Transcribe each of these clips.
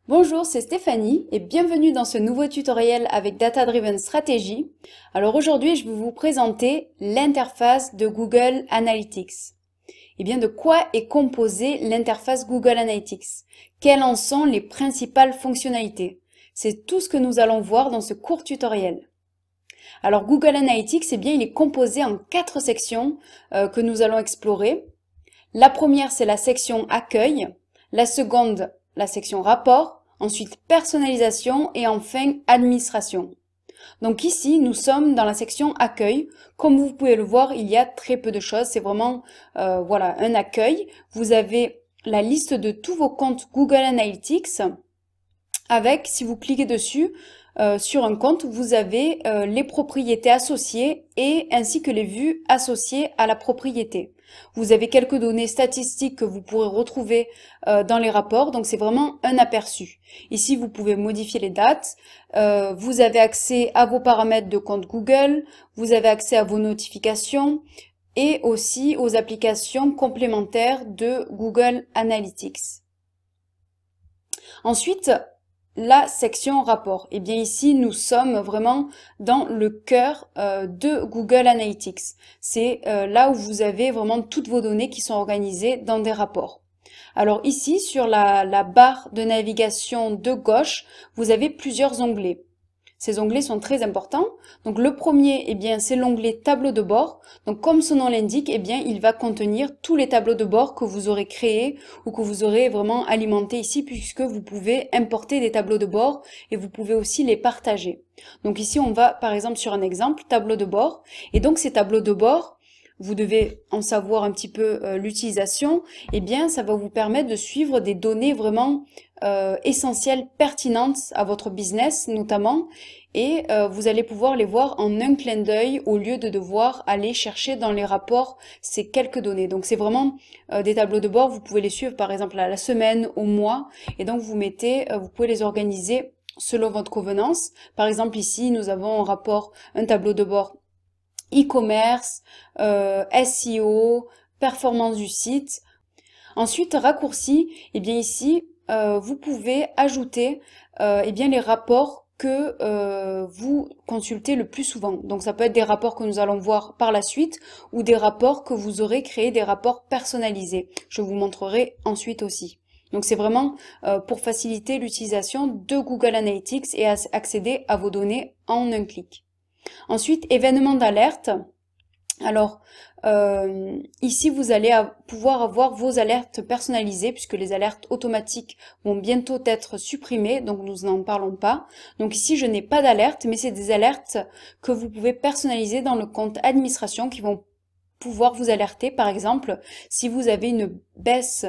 Bonjour, c'est Stéphanie et bienvenue dans ce nouveau tutoriel avec Data Driven Strategy. Alors aujourd'hui, je vais vous présenter l'interface de Google Analytics. Et bien, de quoi est composée l'interface Google Analytics? Quelles en sont les principales fonctionnalités? C'est tout ce que nous allons voir dans ce court tutoriel. Alors Google Analytics, eh bien, il est composé en 4 sections que nous allons explorer. La première, c'est la section accueil. La seconde, la section rapport. Ensuite, personnalisation et enfin, administration. Donc ici, nous sommes dans la section accueil. Comme vous pouvez le voir, il y a très peu de choses. C'est vraiment voilà, un accueil. Vous avez la liste de tous vos comptes Google Analytics avec, si vous cliquez dessus, sur un compte, vous avez les propriétés associées et ainsi que les vues associées à la propriété. Vous avez quelques données statistiques que vous pourrez retrouver dans les rapports, donc c'est vraiment un aperçu. Ici, vous pouvez modifier les dates, vous avez accès à vos paramètres de compte Google, vous avez accès à vos notifications et aussi aux applications complémentaires de Google Analytics. Ensuite, la section rapport. Et bien ici, nous sommes vraiment dans le cœur de Google Analytics. C'est là où vous avez vraiment toutes vos données qui sont organisées dans des rapports. Alors ici, sur la barre de navigation de gauche, vous avez plusieurs onglets. Ces onglets sont très importants. Donc le premier, eh bien, c'est l'onglet tableau de bord. Donc comme son nom l'indique, eh bien, il va contenir tous les tableaux de bord que vous aurez créés ou que vous aurez vraiment alimentés ici, puisque vous pouvez importer des tableaux de bord et vous pouvez aussi les partager. Donc ici, on va par exemple sur un exemple, tableau de bord. Et donc ces tableaux de bord, vous devez en savoir un petit peu l'utilisation, eh bien ça va vous permettre de suivre des données vraiment essentielles, pertinentes à votre business notamment, et vous allez pouvoir les voir en un clin d'œil au lieu de devoir aller chercher dans les rapports ces quelques données. Donc c'est vraiment des tableaux de bord, vous pouvez les suivre par exemple à la semaine, au mois, et donc vous pouvez les organiser selon votre convenance. Par exemple ici, nous avons un rapport, un tableau de bord e-commerce, SEO, performance du site. Ensuite, raccourci, et bien ici, vous pouvez ajouter eh bien les rapports que vous consultez le plus souvent. Donc ça peut être des rapports que nous allons voir par la suite ou des rapports que vous aurez créés, des rapports personnalisés. Je vous montrerai ensuite aussi. Donc c'est vraiment pour faciliter l'utilisation de Google Analytics et accéder à vos données en un clic. Ensuite, événements d'alerte. Alors, ici, vous allez pouvoir avoir vos alertes personnalisées puisque les alertes automatiques vont bientôt être supprimées, donc nous n'en parlons pas. Donc ici, je n'ai pas d'alerte, mais c'est des alertes que vous pouvez personnaliser dans le compte administration qui vont pouvoir vous alerter, par exemple, si vous avez une baisse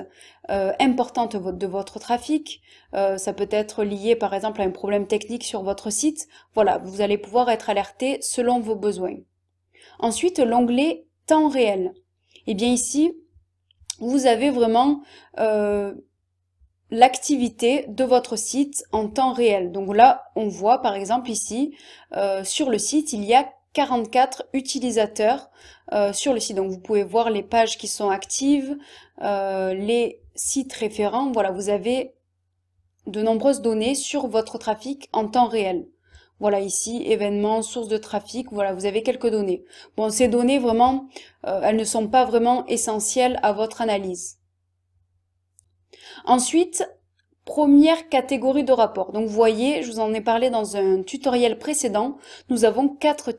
importante de votre trafic, ça peut être lié par exemple à un problème technique sur votre site, voilà, vous allez pouvoir être alerté selon vos besoins. Ensuite, l'onglet temps réel. Et bien ici, vous avez vraiment l'activité de votre site en temps réel. Donc là, on voit par exemple ici, sur le site, il y a 44 utilisateurs sur le site. Donc vous pouvez voir les pages qui sont actives, les sites référents. Voilà, vous avez de nombreuses données sur votre trafic en temps réel. Voilà ici, événements, sources de trafic, voilà, vous avez quelques données. Bon, ces données, vraiment, elles ne sont pas vraiment essentielles à votre analyse. Ensuite, première catégorie de rapports. Donc, vous voyez, je vous en ai parlé dans un tutoriel précédent, nous avons quatre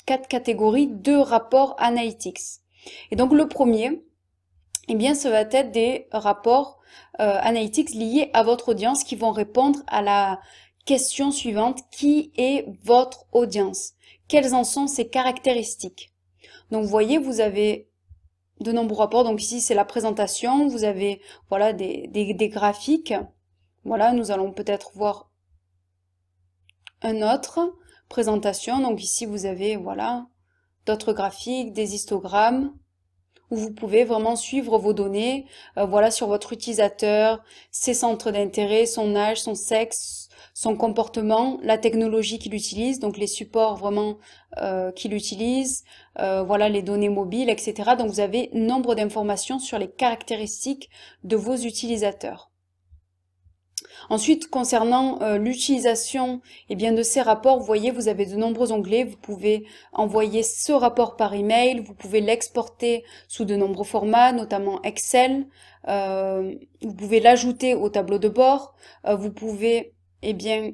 catégories de rapports analytics. Et donc, le premier, eh bien, ça va être des rapports analytics liés à votre audience qui vont répondre à la question suivante: qui est votre audience? Quelles en sont ses caractéristiques? Donc, vous voyez, vous avez de nombreux rapports. Donc ici, c'est la présentation. Vous avez voilà des graphiques. Voilà, nous allons peut-être voir un autre présentation. Donc ici, vous avez voilà d'autres graphiques, des histogrammes, où vous pouvez vraiment suivre vos données, voilà, sur votre utilisateur, ses centres d'intérêt, son âge, son sexe, son comportement, la technologie qu'il utilise, donc les supports vraiment qu'il utilise, voilà, les données mobiles, etc. Donc vous avez nombre d'informations sur les caractéristiques de vos utilisateurs. Ensuite, concernant l'utilisation de ces rapports, vous voyez, vous avez de nombreux onglets. Vous pouvez envoyer ce rapport par email, vous pouvez l'exporter sous de nombreux formats, notamment Excel. Vous pouvez l'ajouter au tableau de bord. Vous pouvez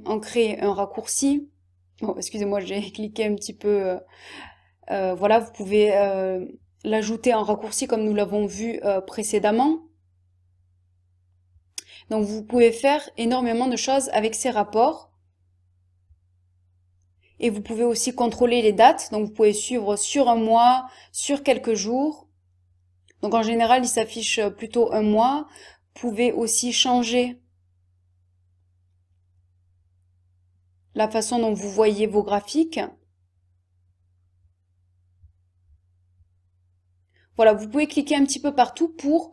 en créer un raccourci. Bon, excusez-moi, j'ai cliqué un petit peu. Voilà, vous pouvez l'ajouter en raccourci comme nous l'avons vu précédemment. Donc vous pouvez faire énormément de choses avec ces rapports. Et vous pouvez aussi contrôler les dates. Donc vous pouvez suivre sur un mois, sur quelques jours. Donc en général, il s'affiche plutôt un mois. Vous pouvez aussi changer la façon dont vous voyez vos graphiques. Voilà, vous pouvez cliquer un petit peu partout pour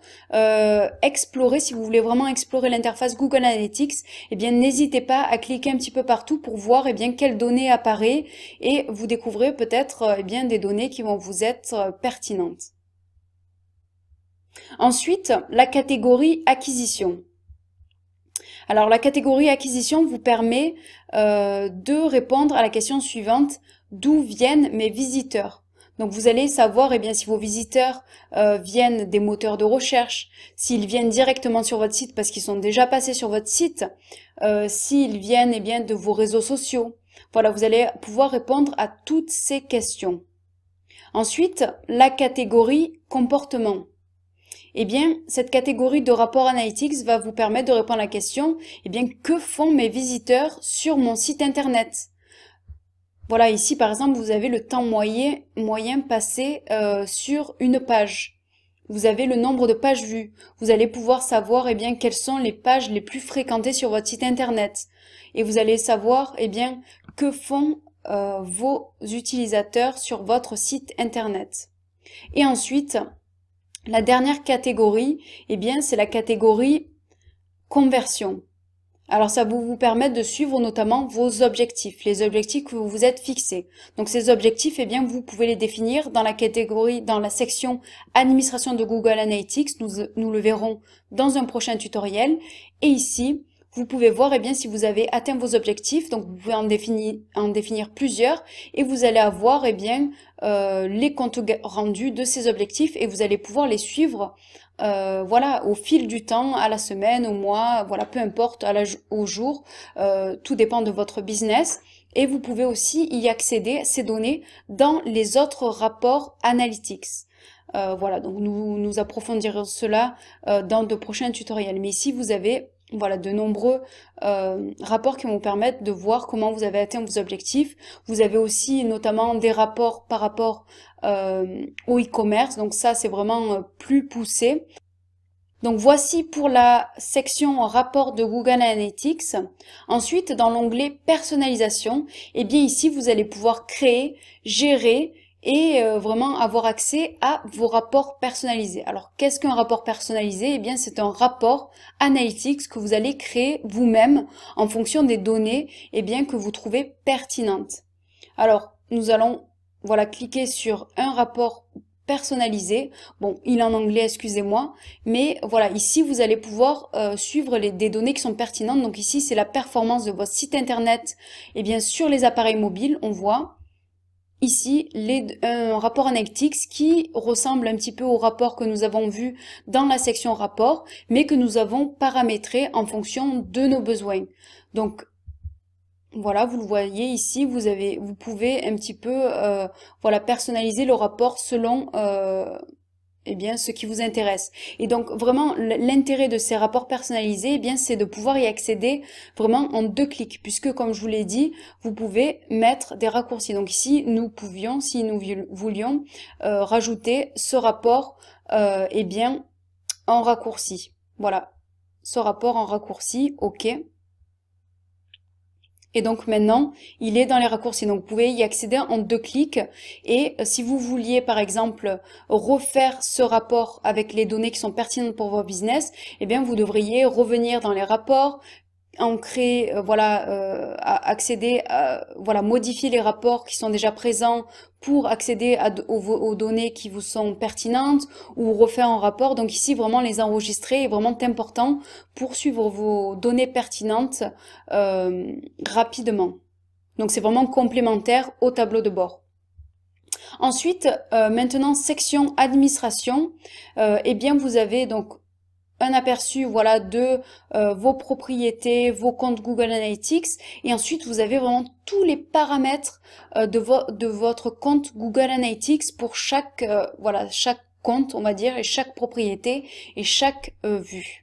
explorer, si vous voulez vraiment explorer l'interface Google Analytics, n'hésitez pas à cliquer un petit peu partout pour voir quelles données apparaissent et vous découvrez peut-être des données qui vont vous être pertinentes. Ensuite, la catégorie acquisition. Alors la catégorie acquisition vous permet de répondre à la question suivante: d'où viennent mes visiteurs? Donc vous allez savoir si vos visiteurs viennent des moteurs de recherche, s'ils viennent directement sur votre site parce qu'ils sont déjà passés sur votre site, s'ils viennent de vos réseaux sociaux. Voilà, vous allez pouvoir répondre à toutes ces questions. Ensuite, la catégorie comportement. Cette catégorie de rapport analytics va vous permettre de répondre à la question, que font mes visiteurs sur mon site internet? Voilà, ici par exemple, vous avez le temps moyen passé sur une page. Vous avez le nombre de pages vues. Vous allez pouvoir savoir quelles sont les pages les plus fréquentées sur votre site internet. Et vous allez savoir que font vos utilisateurs sur votre site internet. Et ensuite, la dernière catégorie, c'est la catégorie conversion. Alors ça va vous permettre de suivre notamment vos objectifs, les objectifs que vous vous êtes fixés. Donc ces objectifs, vous pouvez les définir dans la catégorie, dans la section administration de Google Analytics. Nous le verrons dans un prochain tutoriel. Et ici, vous pouvez voir si vous avez atteint vos objectifs. Donc vous pouvez en définir plusieurs et vous allez avoir les comptes rendus de ces objectifs et vous allez pouvoir les suivre voilà, au fil du temps, à la semaine, au mois, voilà, peu importe, au jour, tout dépend de votre business. Et vous pouvez aussi y accéder, ces données, dans les autres rapports analytics. Voilà, donc nous approfondirons cela dans de prochains tutoriels. Mais ici, vous avez voilà, de nombreux rapports qui vont vous permettre de voir comment vous avez atteint vos objectifs. Vous avez aussi notamment des rapports par rapport au e-commerce, donc ça c'est vraiment plus poussé. Donc voici pour la section rapport de Google Analytics. Ensuite, dans l'onglet personnalisation, ici vous allez pouvoir créer, gérer et vraiment avoir accès à vos rapports personnalisés. Alors, qu'est-ce qu'un rapport personnalisé? C'est un rapport analytics que vous allez créer vous-même en fonction des données que vous trouvez pertinentes. Alors, nous allons voilà, cliquer sur un rapport personnalisé. Bon, il est en anglais, excusez-moi. Mais voilà, ici, vous allez pouvoir suivre des données qui sont pertinentes. Donc ici, c'est la performance de votre site internet. Sur les appareils mobiles, on voit ici un rapport analytics qui ressemble un petit peu au rapport que nous avons vu dans la section rapport, mais que nous avons paramétré en fonction de nos besoins. Donc voilà, vous le voyez ici, vous pouvez un petit peu voilà, personnaliser le rapport selon ce qui vous intéresse. Et donc vraiment l'intérêt de ces rapports personnalisés, c'est de pouvoir y accéder vraiment en 2 clics, puisque comme je vous l'ai dit, vous pouvez mettre des raccourcis. Donc ici, nous pouvions, si nous voulions, rajouter ce rapport en raccourci. Voilà, ce rapport en raccourci, ok. Et donc maintenant, il est dans les raccourcis. Donc vous pouvez y accéder en 2 clics. Et si vous vouliez par exemple refaire ce rapport avec les données qui sont pertinentes pour votre business, vous devriez revenir dans les rapports, ancrer, accéder, voilà, modifier les rapports qui sont déjà présents pour accéder aux données qui vous sont pertinentes ou refaire un rapport. Donc ici, vraiment les enregistrer est vraiment important pour suivre vos données pertinentes rapidement. Donc c'est vraiment complémentaire au tableau de bord. Ensuite, maintenant, section administration, eh bien vous avez donc un aperçu voilà de vos propriétés, vos comptes Google Analytics, et ensuite vous avez vraiment tous les paramètres de votre compte Google Analytics pour chaque chaque compte, on va dire, et chaque propriété et chaque vue.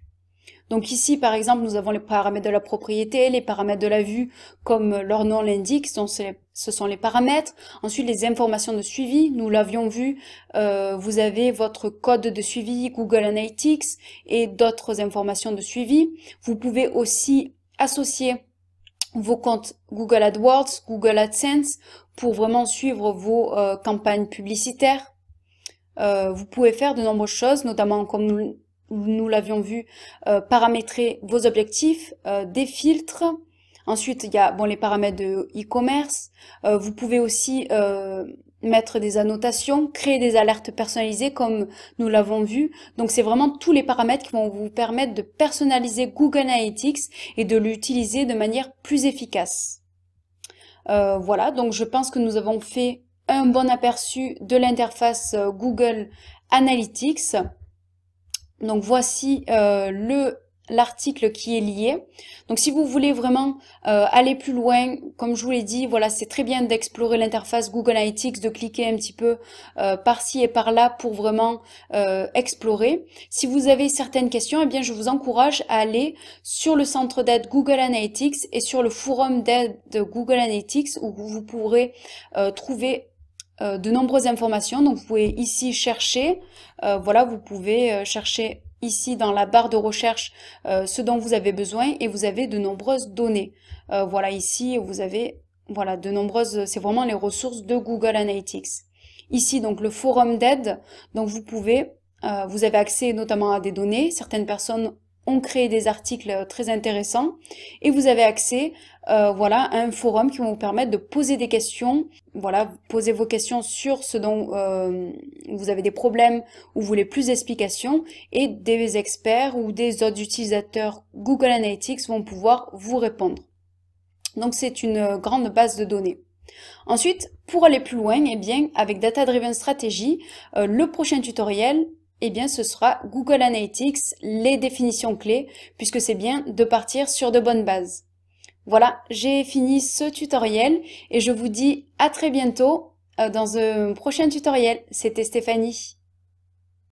Donc ici, par exemple, nous avons les paramètres de la propriété, les paramètres de la vue, comme leur nom l'indique, donc ce sont les paramètres. Ensuite, les informations de suivi, nous l'avions vu, vous avez votre code de suivi Google Analytics et d'autres informations de suivi. Vous pouvez aussi associer vos comptes Google AdWords, Google AdSense pour vraiment suivre vos campagnes publicitaires. Vous pouvez faire de nombreuses choses, notamment comme nous l'avions vu, paramétrer vos objectifs, des filtres. Ensuite, il y a les paramètres de e-commerce. Vous pouvez aussi mettre des annotations, créer des alertes personnalisées comme nous l'avons vu. Donc, c'est vraiment tous les paramètres qui vont vous permettre de personnaliser Google Analytics et de l'utiliser de manière plus efficace. Voilà, donc je pense que nous avons fait un bon aperçu de l'interface Google Analytics. Donc voici l'article qui est lié. Donc si vous voulez vraiment aller plus loin, comme je vous l'ai dit, voilà, c'est très bien d'explorer l'interface Google Analytics, de cliquer un petit peu par-ci et par-là pour vraiment explorer. Si vous avez certaines questions, eh bien je vous encourage à aller sur le centre d'aide Google Analytics et sur le forum d'aide de Google Analytics où vous pourrez trouver de nombreuses informations. Donc vous pouvez ici chercher, voilà, vous pouvez chercher ici dans la barre de recherche ce dont vous avez besoin et vous avez de nombreuses données. Voilà, ici vous avez voilà de nombreuses, c'est vraiment les ressources de Google Analytics. Ici donc le forum d'aide, donc vous pouvez, vous avez accès notamment à des données, certaines personnes ont créé des articles très intéressants et vous avez accès voilà, à un forum qui va vous permettre de poser des questions, voilà, poser vos questions sur ce dont vous avez des problèmes ou vous voulez plus d'explications et des experts ou des autres utilisateurs Google Analytics vont pouvoir vous répondre. Donc c'est une grande base de données. Ensuite, pour aller plus loin, eh bien, avec Data Driven Strategy, le prochain tutoriel, eh bien, ce sera Google Analytics, les définitions clés, puisque c'est bien de partir sur de bonnes bases. Voilà, j'ai fini ce tutoriel et je vous dis à très bientôt dans un prochain tutoriel. C'était Stéphanie.